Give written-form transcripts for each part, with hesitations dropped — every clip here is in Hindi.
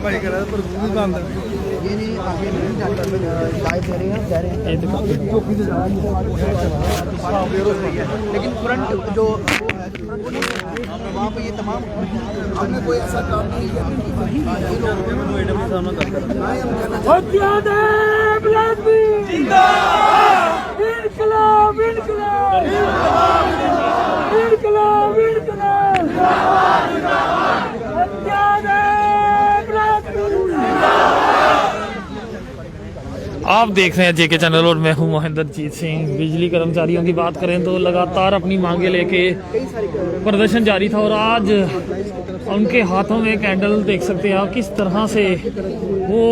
भाई कर रहा है पर भी बंद है। ये नहीं आगे नहीं जाकर गाइड दे रहे हैं, कह रहे हैं चौकी से जा रहा है, लेकिन फ्रंट जो वहाँ पे ये तमाम हमने कोई ऐसा काम नहीं किया। आप देख रहे हैं जेके चैनल और मैं हूं महेंद्रजीत सिंह। बिजली कर्मचारियों की बात करें तो लगातार अपनी मांगे लेके प्रदर्शन जारी था और आज उनके हाथों में कैंडल देख सकते हैं आप किस तरह से वो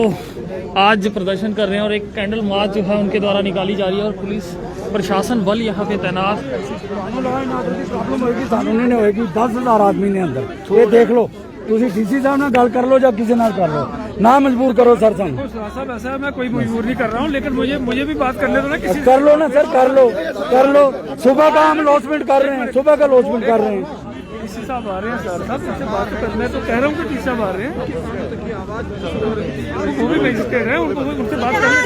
आज प्रदर्शन कर रहे हैं और एक कैंडल मार्च जो है उनके द्वारा निकाली जा रही है और पुलिस प्रशासन बल यहाँ पे तैनात। प्रॉब्लम होगी कानूनी नहीं होगी। 10,000 आदमी ने अंदर ये देख लो। ਤੁਸੀਂ ਡੀਸੀ ਸਾਹਿਬ ਨਾਲ ਗੱਲ कर लो ਜਾਂ किसी ਨਾਲ कर लो, ना मजबूर करो सर साहब। ऐसा मैं कोई मजबूर नहीं कर रहा हूँ, लेकिन मुझे भी बात करने दो ना किसी। कर लो ना सर, कर लो। सुबह का हम लॉसमेंट कर रहे हैं, सुबह का लॉसमेंट कर रहे हैं। टीसी साहब आ रहे हैं सर साहब, उनसे बात करना है तो कह रहा हूँ कि टीसी साहब आ रहे हैं, वो भी मैजिस्ट्रेट है, उनसे बात करना।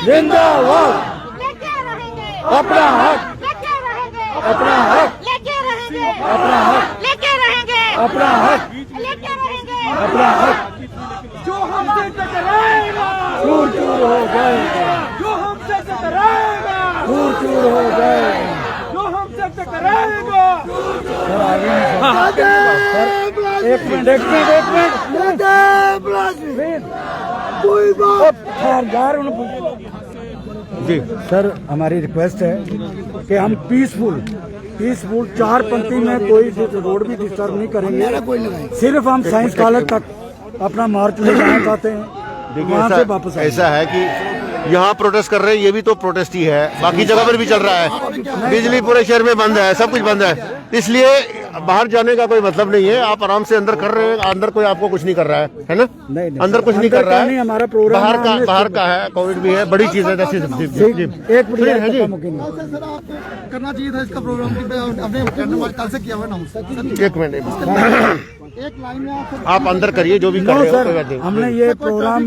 जिंदाबाद, अपना हक, अपना हक लेके रहेंगे, अपना हक लेके रहेंगे, अपना हक लेके रहेंगे। अपना हक जो हमसे टकराएगा, चूर चूर हो गए, जो हमसे टकराएगा, चूर चूर हो गए। जो हमसे टकराएगा। सर आगे एक मिनट कोई बात यार। जी सर, हमारी रिक्वेस्ट है कि हम पीसफुल 4 पंक्ति में कोई रोड भी डिस्टर्ब नहीं करेंगे। सिर्फ हम साइंस कॉलेज तक अपना मार्च ले जाना चाहते हैं। वहाँ से वापस ऐसा है कि यहाँ प्रोटेस्ट कर रहे हैं, ये भी तो प्रोटेस्ट ही है, बाकी जगह पर भी चल रहा है। बिजली पूरे शहर में बंद है, सब कुछ बंद है, इसलिए बाहर जाने का कोई मतलब नहीं है। आप आराम से अंदर कर रहे हैं, अंदर कोई आपको कुछ नहीं कर रहा है ना? नहीं, अंदर कुछ नहीं कर रहा है। हमारा प्रोग्राम बाहर का है, कोविड भी है, बड़ी चीज है। एक मिनट करना चाहिए था इसका प्रोग्राम, हमने कल से किया हुआ ना। एक मिनट, एक लाइन में आप अंदर करिए जो भी कर रहे हो। हमने ये प्रोग्राम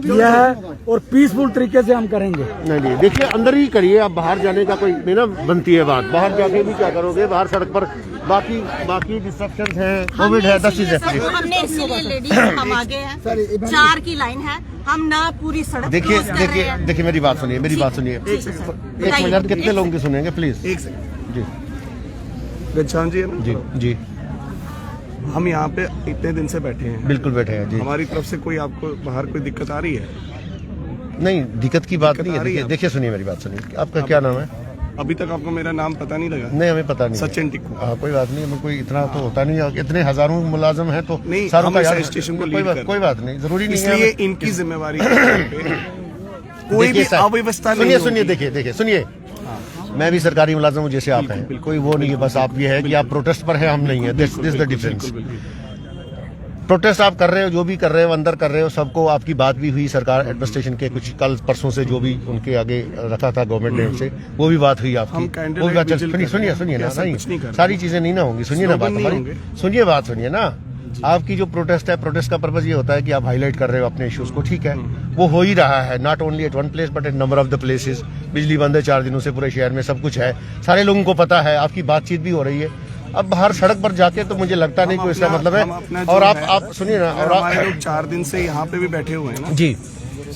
किया है और पीसफुल तरीके से हम करेंगे। नहीं, देखिए अंदर ही करिए, आप बाहर जाने का कोई नहीं ना बनती है बात। बाहर जाके भी क्या करोगे, बाहर सड़क पर बाकी डिस्ट्रक्शन है, कोविड है, 10 चीजें। हमने इसीलिए लेडीज हम आगे हैं, 4 की लाइन है, हम ना पूरी सड़क देखिए मेरी बात सुनिए। एक मिनट, कितने लोगों की सुनेंगे प्लीज? एक सेकंड जी गच्छान जी है ना? जी हम यहाँ पे इतने दिन से बैठे हैं। बिल्कुल बैठे हैं जी। हमारी तरफ से कोई आपको बाहर कोई दिक्कत आ रही है? नहीं, दिक्कत की बात नहीं है। देखिए सुनिए मेरी बात सुनिए। आपका क्या नाम है? अभी तक आपको मेरा नाम पता नहीं लगा? नहीं, हमें पता नहीं। सचिन टिक्कू। कोई बात नहीं, हमें कोई इतना तो होता नहीं है, इतने हज़ारों मुलाजिम हैं तो नहीं, सारों का याद स्टेशन को कोई बात नहीं, जरूरी नहीं है। इसलिए इनकी जिम्मेवारी कोई भी अव्यवस्था नहीं। सुनिए, देखिए सुनिए, मैं भी सरकारी मुलाजिम हूँ जैसे आप हैं, कोई वो नहीं है। बस आप ये है कि आप प्रोटेस्ट पर हैं, हम नहीं है। This the difference. प्रोटेस्ट आप कर रहे हो, जो भी कर रहे हो, अंदर कर रहे हो, सबको आपकी बात भी हुई सरकार एडमिनिस्ट्रेशन के कुछ कल परसों से जो भी उनके आगे रखा था गवर्नमेंट ने उनसे, वो भी बात हुई आपकी। वो भी बात सुनिए ना, नहीं सारी चीजें नहीं ना होंगी। सुनिए ना बात हमारी, सुनिए ना। आपकी जो प्रोटेस्ट है, प्रोटेस्ट का पर्पज ये होता है कि आप हाईलाइट कर रहे हो अपने इश्यूज को, ठीक है, वो हो ही रहा है। Not only at one place but at number of the places. बिजली बंद है 4 दिनों से पूरे शहर में, सब कुछ है, सारे लोगों को पता है, आपकी बातचीत भी हो रही है। अब बाहर सड़क पर जाके तो मुझे लगता नहीं कोई इसका मतलब है। और आप सुनिए ना, और हमारे लोग 4 दिन से यहाँ पे भी बैठे हुए हैं ना जी,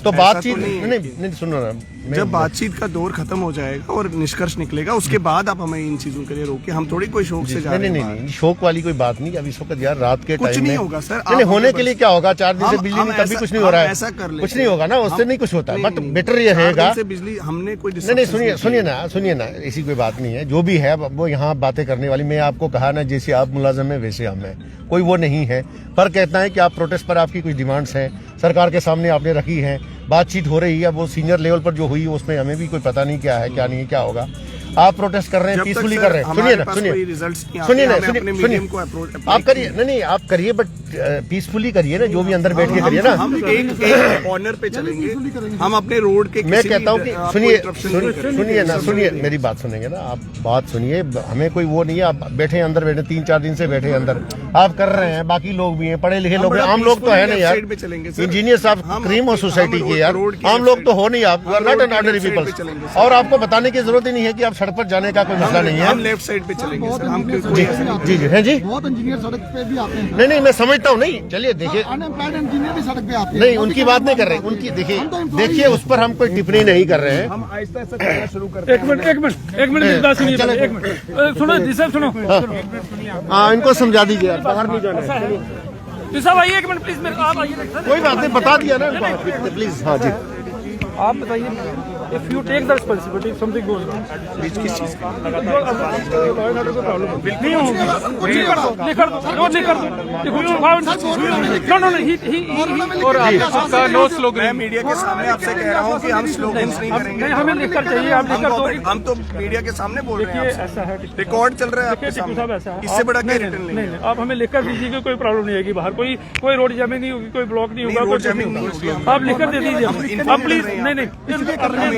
तो बातचीत नहीं सुन रहा। जब बातचीत का दौर खत्म हो जाएगा और निष्कर्ष निकलेगा, उसके बाद आप हमें इन चीजों के लिए रोके। हम थोड़ी कोई शौक से जा रहे हैं। नहीं, शौक वाली कोई बात नहीं। अभी इस वक्त यार रात के कुछ टाइम नहीं में होगा सर। नहीं होने के लिए क्या होगा? 4 दिन से बिजली नहीं, कभी कुछ नहीं हो रहा है। ऐसा कर ले, कुछ नहीं होगा ना, उससे नहीं कुछ होता है। बट बेटर ये रहेगा बिजली हमने कोई नहीं, सुनिए ना, ऐसी कोई बात नहीं है। जो भी है वो यहाँ बातें करने वाली, मैं आपको कहा ना, जैसे आप मुलाजिम है वैसे हम हैं, कोई वो नहीं है। पर कहता है कि आप प्रोटेस्ट पर आपकी कुछ डिमांड्स हैं, सरकार के सामने आपने रखी है, बातचीत हो रही है, वो सीनियर लेवल पर जो हुई उसमें हमें भी कोई पता नहीं क्या है क्या नहीं है क्या होगा। आप प्रोटेस्ट कर रहे हैं, पीसफुली कर रहे हैं, सुनिए ना, सुनिए सुनिए ना, सुनिए आप करिए, नहीं आप करिए, बट पीसफुली करिए ना, जो भी अंदर बैठ के करिए ना। हम एक कॉर्नर पे चलेंगे, हम अपने रोड के मैं कहता हूँ कि सुनिए ना, सुनिए मेरी बात सुनेंगे ना आप, बात सुनिए, हमें कोई वो नहीं है, आप बैठे अंदर, बैठे 3-4 दिन से बैठे अंदर, आप कर रहे हैं, बाकी लोग भी हैं, पढ़े लिखे लोग हैं, आम लोग तो है नहीं यार, इंजीनियर साहब क्रीम और सोसाइटी के यार, आम लोग तो हो नहीं, आप नॉट एन ऑर्डिनरी पीपल, और आपको बताने की जरूरत ही नहीं है कि आप सड़क पर जाने का कोई मसला नहीं है। हम लेफ्ट साइड पे चलेंगे सर, हम जी है जी, बहुत इंजीनियर सड़क पे भी आते हैं। नहीं मैं समझता हूँ, नहीं चलिए देखिए, अनएम्प्लॉयड इंजीनियर भी सड़क पे आते हैं। नहीं उनकी बात नहीं कर रहे, उनकी देखिए उस पर हम कोई टिप्पणी नहीं कर रहे हैं। हम आहिस्ता आहिस्ता चलना शुरू करते हैं। एक मिनट मेरी बात सुनिए, एक मिनट सुनो जी साहब, सुनो। हाँ इनको समझा दीजिए, बाहर नहीं जाना है। जी साहब आइए, एक मिनट प्लीज, मेरे को आप आइए। कोई बात नहीं, बता दिया ना प्लीज। हाँ जी, आप बताइए, if you take the responsibility something goes wrong, किस चीज का नहीं होगी, लिख दो, और आपका नो स्लोगन। मैं मीडिया के सामने आपसे कह रहा हूँ कि हम स्लोगन्स नहीं करेंगे। नहीं, हमें लिखकर चाहिए, आप लिखकर दो। हम तो मीडिया के सामने बोल रहे हैं, ऐसा है, रिकॉर्ड चल रहा है आपके टिप्पू साहब, ऐसा सामने, है, इससे बड़ा क्या नहीं, रिटर्न नहीं, आप हमें लिखकर दीजिए कि कोई प्रॉब्लम नहीं आएगी, बाहर कोई रोड जैमिंग नहीं होगी, कोई ब्लॉक नहीं होगा, रोड जैमिंग नहीं होगी, आप लिखकर दे दीजिए आप प्लीज। नहीं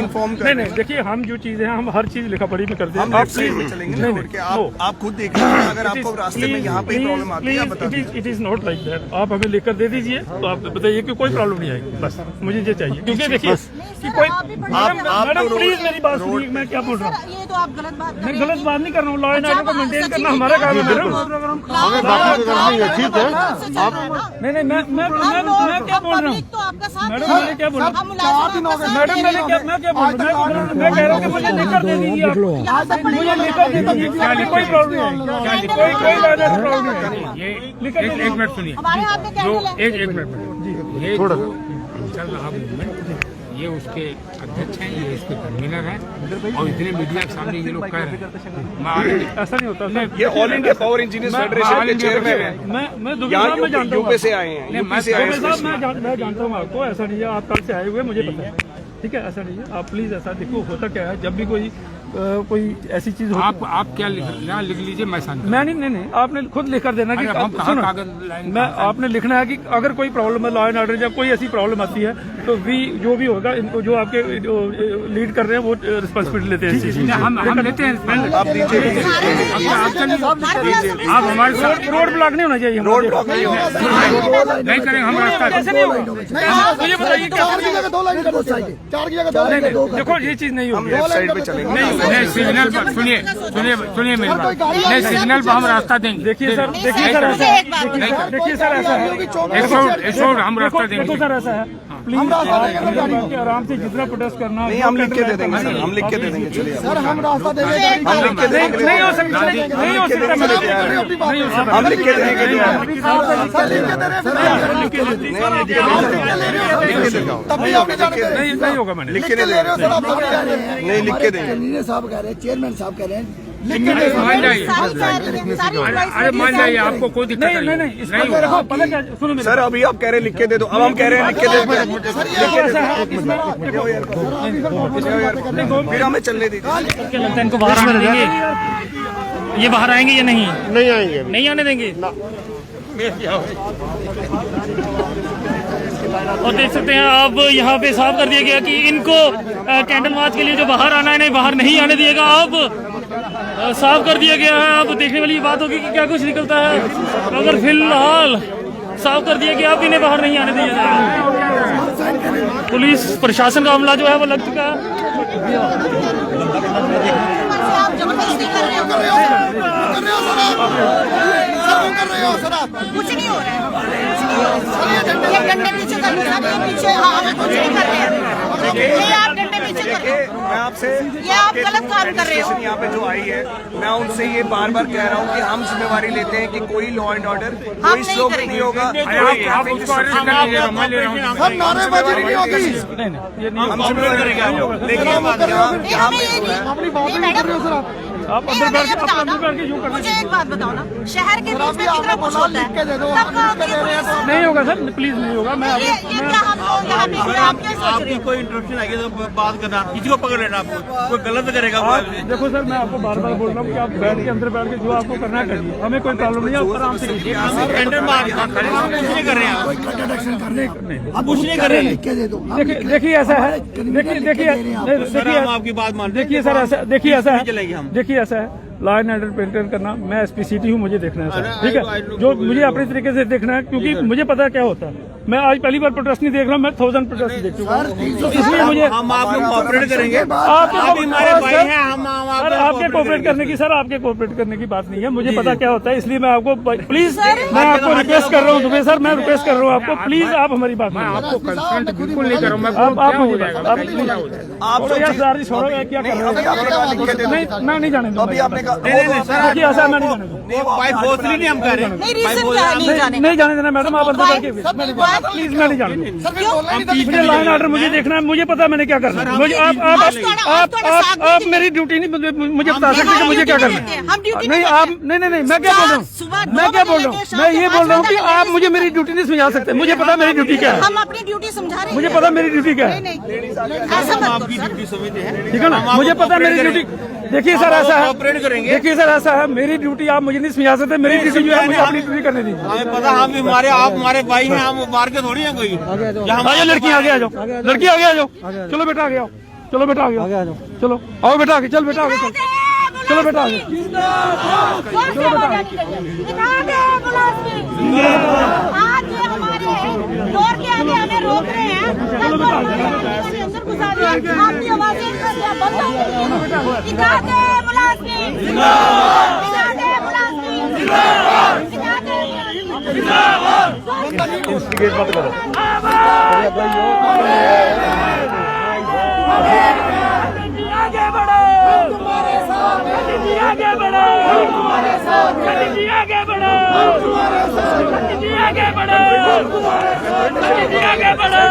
इन्फॉर्म कर नहीं, देखिए हम जो चीजें हैं, हम हर चीज लिखा पढ़ी में करते हैं। हम लेफ्ट साइड में चलेंगे ना, रोड के आप खुद देख लीजिए, अगर आपको रास्ते में यहाँ पे प्रॉब्लम आती है आप बता दीजिए। It is not like that, आप हमें लिखकर दे दीजिए, तो आप बताइए कि कोई प्रॉब्लम नहीं आएगी, बस मुझे ये चाहिए, क्योंकि देखिए कि कोई मैडम प्लीज मेरी बात सुनिए, मैं क्या बोल रहा हूँ, ये तो आप गलत बात मैं गलत बात नहीं कर रहा हूँ, लॉ एंड ऑर्डर को मेंटेन करना हमारा काम है मैडम। हमें बाकी तो करनी है, ठीक है आप, नहीं मैं क्या बोल रहा हूँ मैडम, मैंने क्या बोला मैडम, मैं क्या बोल रहा हूँ, मैं कह रहा हूँ कि मुझे लेकर दे दीजिए आप, मुझे लेकर दे दीजिए, कोई प्रॉब्लम नहीं, कोई प्रॉब्लम नहीं, एक मिनट सुनिए, एक मिनट ये थोड़ा चल रहा मूवमेंट, ये उसके अध्यक्ष हैं, ये इसके कन्वीनर हैं, और इतने मीडिया के सामने ये लोग कह रहे हैं, ऐसा नहीं होता सर, ये all India power engineers federation के चेयरमैन हैं, मैं दुबे साहब मैं जानता हूँ, यूपी से आए हैं, यूपी से आए दुबे हैं। साहब मैं जानता हूँ आपको, ऐसा नहीं है, आप कल से आए हुए मुझे पता है, ठीक है, ऐसा नहीं है, आप प्लीज ऐसा देखो, होता क्या है, जब भी कोई ऐसी चीज आप क्या लिख लीजिए, मैं मैं नहीं, आपने खुद लिखकर देना कि मैं आपने लिखना है कि अगर कोई प्रॉब्लम है, लॉ एंड ऑर्डर, जब कोई ऐसी प्रॉब्लम आती है तो जो भी होगा, इनको जो आपके लीड कर रहे हैं वो रिस्पांसिबिलिटी लेते हैं इस चीज की, हम लेते हैं, आप हमारे साथ रोड ब्लॉक नहीं होना चाहिए, रोड ब्लॉक नहीं करेंगे हम, रास्ता कैसे नहीं होगा, मुझे बताइए, देखो ये चीज नहीं होगी, लेफ्ट साइड पे चलेंगे, नहीं सिग्नल पर सुनिए मेरी बात, नहीं सिग्नल पर हम रास्ता देंगे, देखिए सर ऐसा है, हम रास्ता देंगे, देखो सर ऐसा है, प्लीज आराम से जितना प्रोटेस्ट करना, नहीं हम लिख के दे देंगे सर, हम लिख के दे देंगे, चलिए सर हम रास्ता दे देंगे, हम लिख के देंगे, नहीं हो सकता, नहीं हो सकता, हम लिख के देंगे, तभी आप नहीं होगा, मैंने लिख के दे देंगे, नहीं लिख के देंगे, इंजीनियर साहब कह रहे हैं, चेयरमैन साहब कह रहे हैं, मान जाइए, अरे मान जाइए, आपको कोई दिक्कत नहीं, इसमें देखो पता क्या, सुनो मेरी सर अभी आप कह रहे हैं लिख के दे दो, अब हम कह रहे हैं लिख के दे दो, फिर हमें चलने दीजिए। क्या लगता है इनको बाहर आने देंगे, ये बाहर आएंगे या नहीं आएंगे, नहीं आने देंगे, और देख सकते हैं अब यहाँ पे साफ कर दिया गया कि इनको कैंडल मार्च के लिए जो बाहर आना है, नहीं बाहर नहीं आने दिएगा, अब साफ कर दिया गया है। अब देखने वाली बात होगी कि क्या कुछ निकलता है, अगर फिलहाल साफ कर दिया गया अब इन्हें बाहर नहीं आने दिया जाएगा। पुलिस प्रशासन का हमला जो है वो लग चुका है। कुछ नहीं हो रहा है, ये डंडे पीछे कर रहे हैं, पीछे हम कुछ नहीं कर रहे हैं, ये आप डंडे पीछे कर रहे हैं, मैं आपसे ये आप गलत काम कर रहे हो। यहाँ पे जो आई है, मैं उनसे ये बार बार कह रहा हूँ कि हम जिम्मेवारी लेते हैं कि कोई लॉ एंड ऑर्डर, कोई स्लोगन नहीं होगा, सब नारेबाजी नहीं होगी, हम जिम्मेवारी लेकिन अपनी बात नहीं कर रहे हो सर आप। आप अंदर बैठ के यूं करना। मुझे एक बात बताओ ना, शहर के बीच में कितना कुछ होता है, तब कहोगे पुलिस? नहीं होगा सर, प्लीज नहीं होगा। मैं ये क्या हम लोग यहाँ पे आप क्या सोच रहे आपकी हो? कोई इंटरप्शन आएगी तो बात करना, किसी को पकड़ लेना, आपको कोई गलत करेगा वो। देखो सर, मैं आपको बार बार बोल रहा हूँ कि आप बैठ के अंदर बैठ के जो आपको करना है करिए, हमें कोई प्रॉब्लम नहीं है, ऊपर आराम से कीजिए। टेंडर मार के कुछ नहीं कर रहे हैं आप, कुछ नहीं कर रहे हैं। देखिए ऐसा है, देखिए हम आपकी बात मानते हैं। देखिए सर ऐसा, देखिए ऐसा चलेंगे हम। है, देखिए ऐसा है, लॉ एंड ऑर्डर मेंटेन करना, मैं एसपीसीटी हूँ, मुझे देखना है सर, ठीक है, जो मुझे अपने तरीके से देखना है, क्योंकि मुझे पता है क्या होता है। मैं आज पहली बार प्रोटेस्ट नहीं देख रहा हूँ, मैं 1000 प्रोटेस्ट देख चुका हूँ, तो इसलिए मुझे हम आपको कोऑपरेट करेंगे। आपके हमारे भाई हैं, हम सर आपके कोऑपरेट करने की, सर आपके कोऑपरेट करने की बात नहीं है, मुझे पता क्या होता है, इसलिए मैं आपको प्लीज, मैं आपको रिक्वेस्ट कर रहा हूँ दुबे सर, मैं रिक्वेस्ट कर रहा हूँ आपको, प्लीज आप हमारी बात मानिए। आपको कंसल्ट बिल्कुल नहीं कर रहा हूँ मैं। आप मुझे आप तो यार सारी छोड़ो, क्या कर रहे हो? नहीं, मैं नहीं जाने दूंगा। अभी आपने कहा देखिए ऐसा मैं नहीं जाने दूंगा। बाई फोर्स नहीं हम कह रहे हैं। नहीं, रीजन क्या है नहीं जाने? नहीं जाने देना मैडम, आप अंदर करके प्लीज मैं नहीं जाने दूंगा। मुझे लाइन ऑर्डर मुझे देखना है, मुझे पता है मैंने क्या करना है। मुझे आप मेरी ड्यूटी नहीं मुझे बता सकते कि मुझे क्या करना है। नहीं आप नहीं, मैं क्या बोल रहा हूँ, मैं ये बोल रहा हूँ कि आप मुझे मेरी ड्यूटी नहीं समझा सकते, मुझे पता मेरी ड्यूटी क्या है, हम अपनी ड्यूटी समझा रहे हैं। मुझे पता मेरी ड्यूटी क्या है, नहीं, ऐसा मत आपकी करो ड्यूटी समझते हैं, ठीक है ना, मुझे पता है मेरी ड्यूटी। देखिए सर ऐसा है, ऑपरेट करेंगे। देखिए सर ऐसा है, मेरी ड्यूटी आप मुझे नहीं समझा सकते, मेरी ड्यूटी जो है मुझे अपनी ड्यूटी करने दीजिए। हमें पता, हम हमारे आप हमारे भाई हैं, हम मार के थोड़ी हैं कोई। आ जाओ लड़की, आगे आ जाओ, लड़की आगे आ जाओ, चलो बेटा आगे आओ, चलो बेटा आगे आओ, चलो आओ बेटा आगे, चल बेटा आगे, चलो बेटा आगे, चलो बेटा आज ये हमारे डोर के आगे हमें रोक रहे हैं, अंदर घुसा दिया, आपकी आवाजें कर दिया बंद हो गई। दिखा दे मुलाजिम, दिखा दे मुलाजिम, दिखा दे गेट बंद करो। आगे बढ़ो, तुम्हारे साथ, आगे बढ़ो, तुम्हारे साथ, आगे बढ़ो, तुम्हारे साथ, आगे बढ़ो, तुम्हारे साथ, आगे बढ़ो, आगे बढ़ो।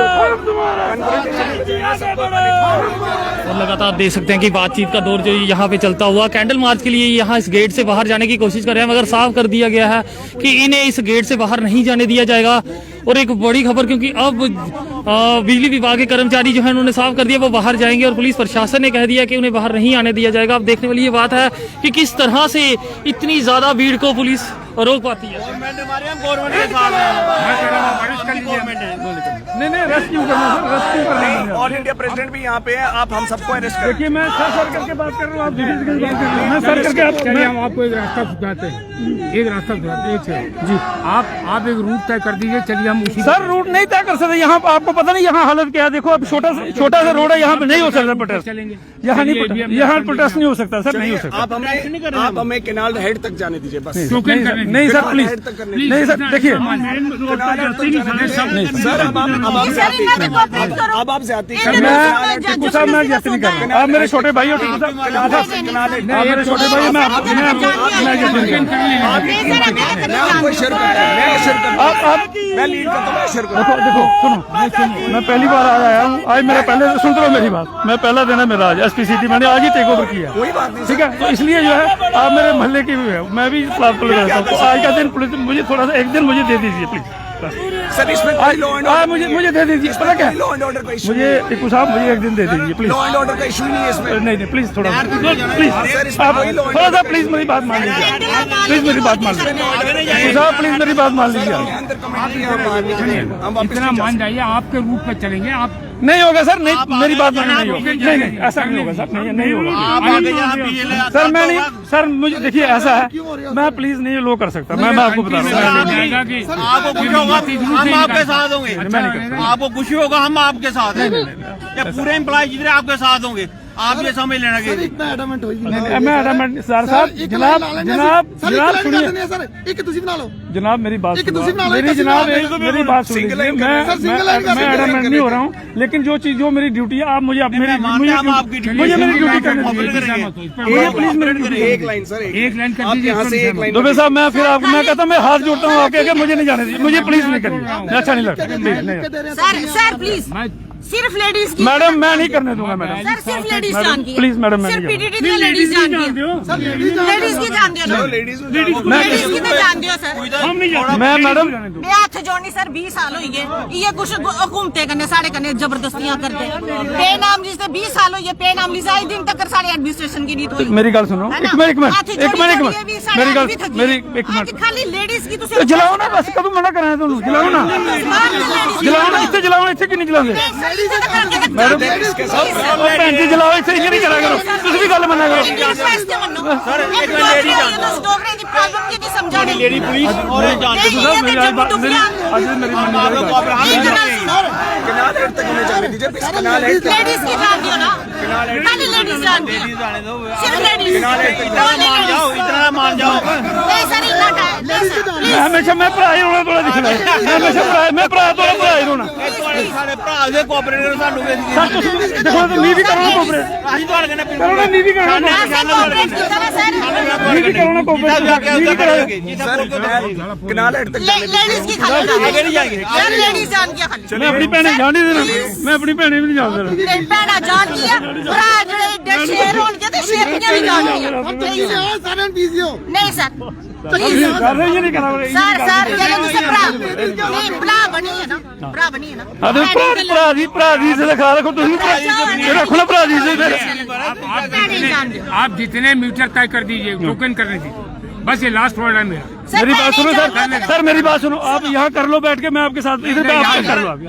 और लगातार देख सकते हैं कि बातचीत का दौर जो यहाँ पे चलता हुआ, कैंडल मार्च के लिए यहाँ इस गेट से बाहर जाने की कोशिश कर रहे हैं, मगर साफ कर दिया गया है कि इन्हें इस गेट से बाहर नहीं जाने दिया जाएगा। और एक बड़ी खबर, क्योंकि अब बिजली विभाग के कर्मचारी जो है उन्होंने साफ कर दिया वो बाहर जाएंगे, और पुलिस प्रशासन ने कह दिया कि उन्हें बाहर नहीं आने दिया जाएगा। अब देखने वाली ये बात है कि किस तरह से इतनी ज्यादा भीड़ को पुलिस रोक पाती है। गवर्नमेंट के साथ नहीं रेस्क्यू करना सर, रेस्क्यू करना। ऑल इंडिया प्रेसिडेंट भी यहाँ पे है, आप हम सबको अरेस्ट करें। देखिए मैं सर करके बात कर रहा हूँ, आप दीदी से बात कर रहे हैं, मैं सर करके हम आपको एक रास्ता सुझाते हैं, एक रास्ता सुझाते हैं, एक जी आप एक रूट तय कर दीजिए, चलिए हम उसी। सर रूट नहीं तय कर सकते यहाँ, आपको पता नहीं यहाँ हालत क्या है। देखो अब छोटा सा रोड है, यहाँ पे नहीं हो सकता प्रोटेस्ट, यहाँ नहीं, यहाँ प्रोटेस्ट नहीं हो सकता सर, नहीं हो सकता। आप हमें केनाल हेड तक जाने दीजिए बस। नहीं सर प्लीज, नहीं सर देखिए सर अब आप जाती मैं टिप्पू साहब मैं जैसे नहीं कर रहा, आप मेरे छोटे भाई हो टिप्पू साहब, आप मेरे छोटे भाई हो, मैं देखो सुनो, मैं पहली बार आया हूँ आज, मेरा पहले सुन लो मेरी बात, मैं पहला दिन है मेरा आज एसपीसीटी, मैंने आज ही टेक ओवर किया, कोई बात नहीं, ठीक है, तो इसलिए जो है आप मेरे मोहल्ले की भी है, मैं भी पुलिस रहता हूँ, तो आज का दिन पुलिस मुझे थोड़ा सा एक दिन मुझे दे दीजिए प्लीज। सर इसमें मुझे दे दीजिए, पता क्या लॉ एंड ऑर्डर का इशू, मुझे टिप्पू साहब मुझे एक दिन दे दीजिए प्लीज। लॉ एंड ऑर्डर का इशू नहीं है इसमें। नहीं प्लीज थोड़ा प्लीज आप थोड़ा सा प्लीज मेरी बात मान लीजिए, प्लीज मेरी बात मान लीजिए टिप्पू साहब, प्लीज मेरी बात मान लीजिए। इतना मान जाइए, आपके रूट पे चलेंगे, आप नहीं होगा सर, नहीं मेरी बात माननी नहीं होगी, नहीं ऐसा नहीं होगा सर, नहीं होगा सर, मैं नहीं सर, मुझे देखिए ऐसा है, मैं प्लीज नहीं लो कर सकता, मैं आपको बता रहा हूँ, आपको खुशी होगा हम आपके साथ होंगे, आपको खुशी होगा हम आपके साथ हैं, पूरे एम्प्लॉय जितने आपके साथ होंगे, आप ये समझ लेना कि मैं एडमेंट सर साहब, जनाब सुनिए जनाब मेरी बात, मेरी जनाब मेरी बात सुनिए, मैं एडमेंट नहीं हो रहा हूँ, लेकिन जो चीज जो मेरी ड्यूटी है आप मुझे मुझे मेरी ड्यूटी करनी चाहिए, प्लीज मेरी एक लाइन सर, एक लाइन कर दीजिए दुबे साहब। मैं फिर आपको मैं कहता हूँ, मैं हाथ जोड़ता हूँ आपके, मुझे नहीं जाने दीजिए, मुझे प्लीज नहीं करिए, अच्छा नहीं लगता, सर प्लीज सिर्फ लेडीज की मैडम मैं नहीं करने दूंगा मैडम। सर सिर्फ लेडीज जान की प्लीज मैडम मैं सिर्फ नहीं पीडीडी की लेडीज जान की लेडीज की जान दियो ना लेडीज लेडीज की तो जान दियो सर हम नहीं जानते। मैं मैडम मैं हथ जोड़नी सर 20 साल हो गए ये कुछ हुकूमते कन्ने साढ़े कन्ने जबरदस्तियां करते बेनाम जिसने 20 साल हो गए बेनाम लिसाई दिन तक साढ़े एडमिनिस्ट्रेशन की नीति हुई मेरी गल सुनो एक मिनट मेरी गल मेरी एक मिनट खाली लेडीज की तुसी जलाओ ना बस कदों मना कराया ਤੁਹਾਨੂੰ ਜਲਾਓ ਨਾ ਇੱਥੇ ਜਲਾਓ ਇੱਥੇ ਕਿ ਨਹੀਂ ਜਲਾਉਂਦੇ ਮੈਡਮ ਉਹ ਭੈਣ ਜੀ ਜਲਾਓ ਇੱਥੇ ਇਹ ਨਹੀਂ ਕਰਿਆ ਕਰੋ ਤੁਸੀਂ ਵੀ ਗੱਲ ਮੰਨਿਆ ਕਰੋ सर एक लेडी डोगरे की प्रॉब्लम की नहीं समझाने लेडी पुलिस और जान ਅੱਜ ਮੇਰੀ लेडीज की जान दियो ना खाली लेडीज जान दियो सिर्फ लेडीज इतना मान जाओ नहीं सर इतना ਮੈਂ ਹਮੇਸ਼ਾ ਮੈਂ ਭਰਾ ਹੀ ਰੋਣਾ ਥੋੜਾ ਦਿਖਣਾ ਮੈਂ ਹਮੇਸ਼ਾ ਮੈਂ ਭਰਾ ਤੋਂ ਭਰਾ ਹੀ ਰੋਣਾ ਸਾਡੇ ਭਰਾ ਦੇ ਕੋਆਪਰੇਟਰ ਸਾਨੂੰ ਸਰ ਤੁਸੀਂ ਦੇਖੋ ਤੇ ਨੀ ਵੀ ਕਰਨਾ ਕੋਆਪਰੇਟ ਅਸੀਂ ਤੁਹਾਡੇ ਕਹਿੰਦੇ ਕਰੋ ਨਾ ਨੀ ਵੀ ਕਰਨਾ ਨੀ ਵੀ ਕਰਨਾ ਕੋਆਪਰੇਟ कनाल हेड तक लेडीज की खाली यार लेडीज जान किया खाली ਮੈਂ ਆਪਣੀ ਭੈਣੇ ਜਾਣ ਨਹੀਂ ਦੇਣਾ ਮੈਂ ਆਪਣੀ ਭੈਣੇ ਵੀ ਨਹੀਂ ਜਾਣ ਦੇਣਾ ਭੈਣਾ ਜਾਣ ਕੀ ਆ ਭਰਾ ਜਿਹੜੇ ਸ਼ੇਰ ਹੋਣਗੇ ਤੇ ਸ਼ੇਰੀਆਂ ਵੀ ਜਾਣਗੀਆਂ ਨਹੀਂ ਸਰ ਕਰ ਰਹੀ ਹੈ ਨਹੀਂ ਕਰਾ ਰਹੀ ਸਰ ਜਿਹੜੇ ਤੁਸੀਂ ਭਰਾ ਬਣੀ ਹੈ ਨਾ ਭਰਾ ਬਣੀ ਹੈ ਨਾ ਅਦੇ ਭਰਾ ਦੀ ਇੱਜ਼ਤ ਖਾ ਰੱਖੋ ਤੁਸੀਂ ਰੱਖੋ ਨਾ ਭਰਾ ਦੀ ਇੱਜ਼ਤ आप जितने मीटर तय कर दीजिए टोकन करने दीजिए बस ये लास्ट वर्ड है मेरा मेरी बात सुनो सर मेरी बात सुनो आप यहाँ कर लो बैठ के मैं आपके साथ इधर पे आप कर लो आप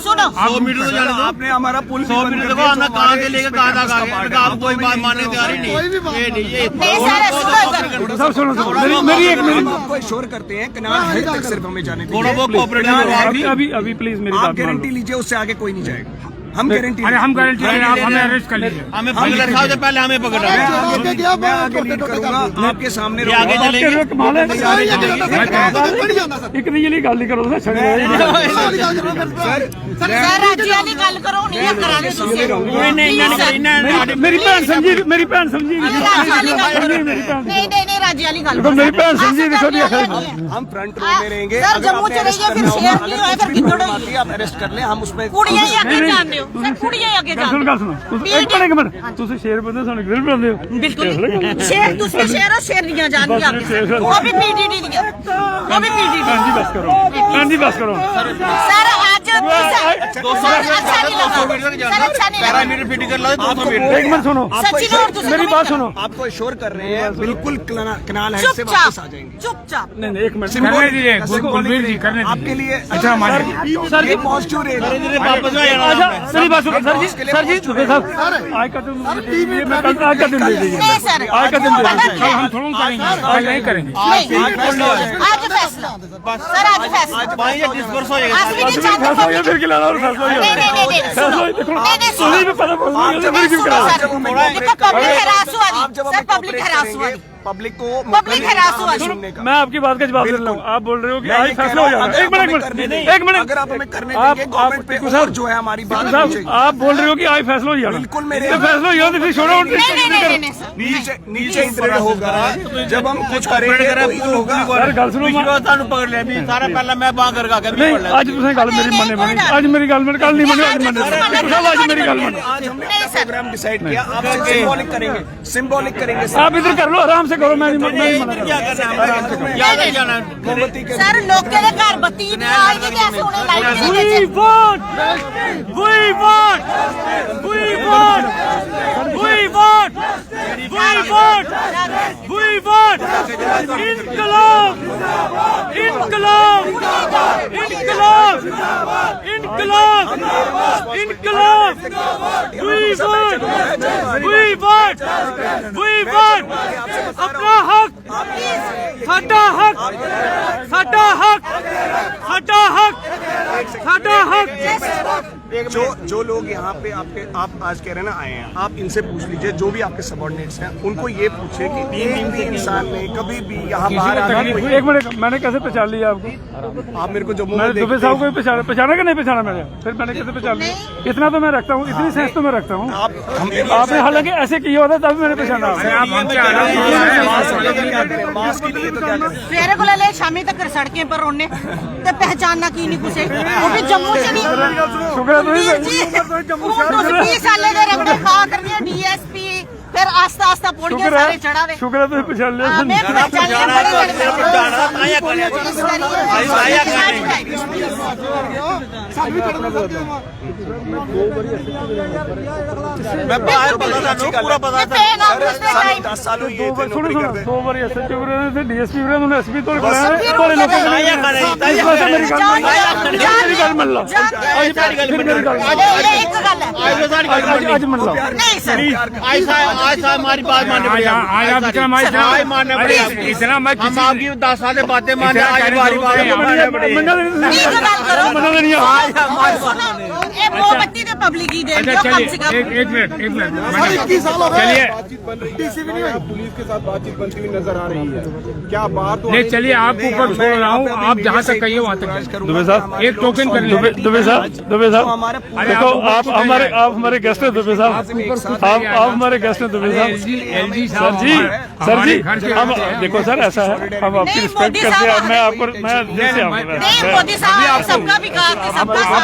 सुनो 100 मीटर तो जाने दो आपने हमारा पुल 100 मीटर देखो आना कहाँ से लेकर कहाँ तक आ गए आप कोई बात मानने तैयार ही नहीं ये नहीं ये सब सुनो मेरी एक मिनट आपको श्योर करते हैं कनाल हेड तक सिर्फ हमें जाने दीजिए। थोड़ा बहुत कोऑपरेटिव अभी प्लीज मेरी आप बात मान गारंटी लो लीजिए उससे आगे कोई नहीं जाएगा हम गारंटी अरे हम गारंटी दे रहे हैं आप हमें अरेस्ट कर लीजिए हमें पकड़ सबसे पहले हमें पकड़ा मैं आगे लीड करूंगा आपके सामने ये आगे चलेंगे कमाल है एक नहीं गल नहीं करो सर राज्य वाली गल करो नहीं कराने तुसी मेरी भैन समझी नहीं राज्य वाली गल मेरी भैन समझी देखो हम फ्रंट रो में रहेंगे सर जम्मू चले गए फिर शेर की होए फिर गिद्दड़ होई आप अरेस्ट कर लें हम उसमें कुड़ियां ही आगे जान दियो सर कुड़ियां ही आगे जान ਗੱਲ ਸੁਣੋ ਇੱਕ ਮਿੰਟ ਤੁਸੀਂ ਸ਼ੇਰ ਬੰਦੇ ਸਾਨੂੰ ਕਿਧਰ ਬਣਾਉਂਦੇ ਹੋ बिल्कुल शेर दूसरे शेर और शेरियां जान दी आपके वो भी पीडीडी दी वो भी पीडीडी ਭੈਣ ਜੀ ਬਸ ਕਰੋ ਭੈਣ ਜੀ ਬਸ ਕਰੋ सर आज 200 मीटर तक जाना पैरामीटर फिट कर लो 200 मीटर एक मिनट सुनो सचिन और दूसरे मेरी बात सुनो आपको श्योर कर रहे हैं बिल्कुल कनाल हेड से वापस आ जाएंगे चुपचाप नहीं एक मिनट करने दीजिए गुलबीर जी करने आपके दीजिए लिए अच्छा मानिए सर जी पॉजिटिव रहेगा वापस आ जाना अच्छा मेरी बात सुनो सर जी दुबे साहब आज का दिन मैं कल आज का दिन दे दीजिए नहीं सर आज का दिन दे दीजिए कल हम थोड़ा करेंगे आज नहीं करेंगे आज फैसला सर आज फैसला भाई ये डिस्पर्स हो जाएगा आज भी नहीं चाहते फैसला हो गया फिर खिलाना और फैसला हो गया नहीं फैसला देखो सुनी भी पता बोल रही है फिर क्यों करा पब्लिक हरास हुआ सर पब्लिक हरास हुआ पब्लिक को पब्लिक हरास हुआ सुनने का मैं आपकी बात का जवाब दे रहा हूँ आप बोल रहे हो कि आज फैसला हो जाएगा एक मिनट अगर आप हमें करने देंगे गवर्नमेंट पे और जो है हमारी बात साहब आप बोल रहे हो कि आज फैसला हो जाएगा बिल्कुल मेरे फैसला हो जाएगा तो फिर छोड़ो नहीं सर नीचे नीचे इंद्र होगा जब हम कुछ करेंगे तो इधर होगा सर गल सुनो ਤੁਹਾਨੂੰ ਪਕੜ ਲਿਆ ਵੀ ਸਾਰਾ ਪਹਿਲਾਂ ਮੈਂ ਬਾਹ ਕਰ ਕੇ नहीं आज तुसें गल मेरी मन्ने बनी आज मेरी गल मन कल नहीं मन्ने आज मन्ने आज मेरी गल मन आज हमने प्रोग्राम डिसाइड किया आप सिंबॉलिक करेंगे आप इधर कर लो आराम से करो मैं नहीं क्या करना है याद है जाना मोमबत्ती के सर लोग के घर बत्ती नहीं आएगी कैसे उन्हें लाइट नहीं We देते want! We want! We want! We want! We want! We want! इनकलाब! इनकलाब! इनकलाब! इनकलाब! इनकलाब! We want! We want! We want! अपना हक! साडा हक! साडा हक! साडा हक! साडा हक! जो लोग यहाँ पे आप आज कह रहे हैं ना आए हैं आप इनसे पूछ लीजिए जो भी आपके सबऑर्डिनेट्स हैं उनको ये पूछे कि एक भी इंसान ने कभी भी यहाँ बाहर आकर एक मिनट मैंने कैसे पहचान लिया आपको आप मेरे को जम्मू मैंने में दुबे साहब को पहचाना कि नहीं पहचाना मैंने फिर मैंने कैसे पहचान लिया इतना तो मैं रखता हूँ इतनी सेंस तो मैं रखता हूँ आपने हालांकि ऐसे किया होता तभी मैंने पहचाना मास्क के लिए तो क्या करें सवेरे को ले शामी तक सड़कें पर रोने ते पहचानना की नहीं कुछ वो भी जम्मू से नहीं शुक्र है ਤੁਸੀਂ 20 ਸਾਲੇ ਦੇ ਰਗੜੇ ਖਾ ਕਰਨੀ ਡੀਐਸਪੀ ਫਿਰ ਆਸਤਾ ਆਸਤਾ ਪੌੜੀਆਂ ਸਾਰੇ ਚੜਾ ਦੇ शुक्र है तुम पहचान लिया मैं पहचान मैं पूरा पता था 10 साल हुई ये थे नौकरी करते 2 बार एसएचओ रहे थे डीएसपी रहे उन्होंने एसपी तो मेरी गल मान लो एक गल है आज मान लो नहीं सर आज हमारी बात मानने पड़ेगी आज आप इतना आज मानने पड़ेगी इतना मैं हम आपकी 10 साल से बातें मानने आज हमारी बात मानने पड़ेगी नहीं गल करो ये मोमबत्ती तो पब्लिक ही दे अच्छा दो कम से चलिए कम एक मिनट चलिए पुलिस के साथ बातचीत बनती हुई नजर आ रही है क्या बात नहीं चलिए आपको ऊपर छोड़ रहा हूँ आप जहाँ तक कहिए वहाँ तक दुबे साहब एक टोकन कर लीजिए दुबे साहब देखो आप हमारे गेस्ट हैं दुबे साहब आप हमारे गेस्ट हैं दुबे साहब एलजी सर जी हम देखो सर ऐसा है हम आपकी नहीं, रिस्पेक्ट मोदी करते हैं साहब, मैं आपको मैं दिल से नहीं मोदी साहब सबका विकास है सबका साथ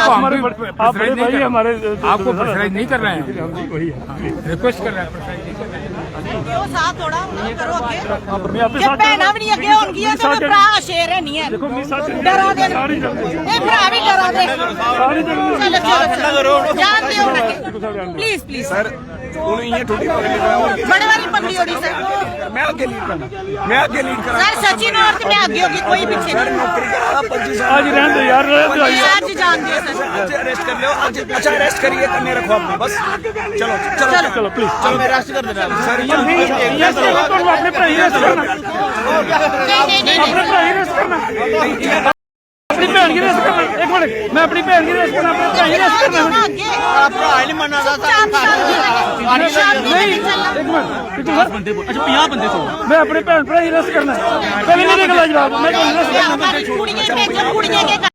आप बड़े भाई हमारे आपको प्रेशराइज नहीं कर रहे हैं रिक्वेस्ट कर रहे हैं प्रेशराइज नहीं कर रहे हैं क्यों साथ थोड़ा करो आगे मैं आपके ये साथ भैना भी नहीं अगे होंगी तो मैं भरा शेर है नहीं है देखो मेरे साथ डरा दे सारी जगह ये भरा भी डरा दे सारी जगह चलो जान दियो प्लीज प्लीज सर ये थोड़ी बड़े वाली पगड़ी ओड़ी सर मैं आगे लीड करा सर सचिन और मैं आगे होगी कोई पीछे नहीं नौकरी करा 25 साल आज रहने दो यार रहने दो आज जान दियो सर आज अरेस्ट कर लो आज अच्छा अरेस्ट करिए करने रखो आपने बस चलो चलो प्लीज हमें रेस्ट कर देना सर अपने भाई रेस्ट करना अपने भाई रेस्ट करना अपनी भैन की रेस्ट करना एक मिनट मैं अपनी भैन की रेस्ट करना अपने भाई रेस्ट करना आप पढ़ाई नहीं मानना चाहता नहीं एक मिनट अच्छा 50 बंदे तो मैं अपने भैन भरा ही रेस्ट करना कभी नहीं निकला जवाब मैं रेस्ट करना कुड़ियां भेजो कुड़ियां के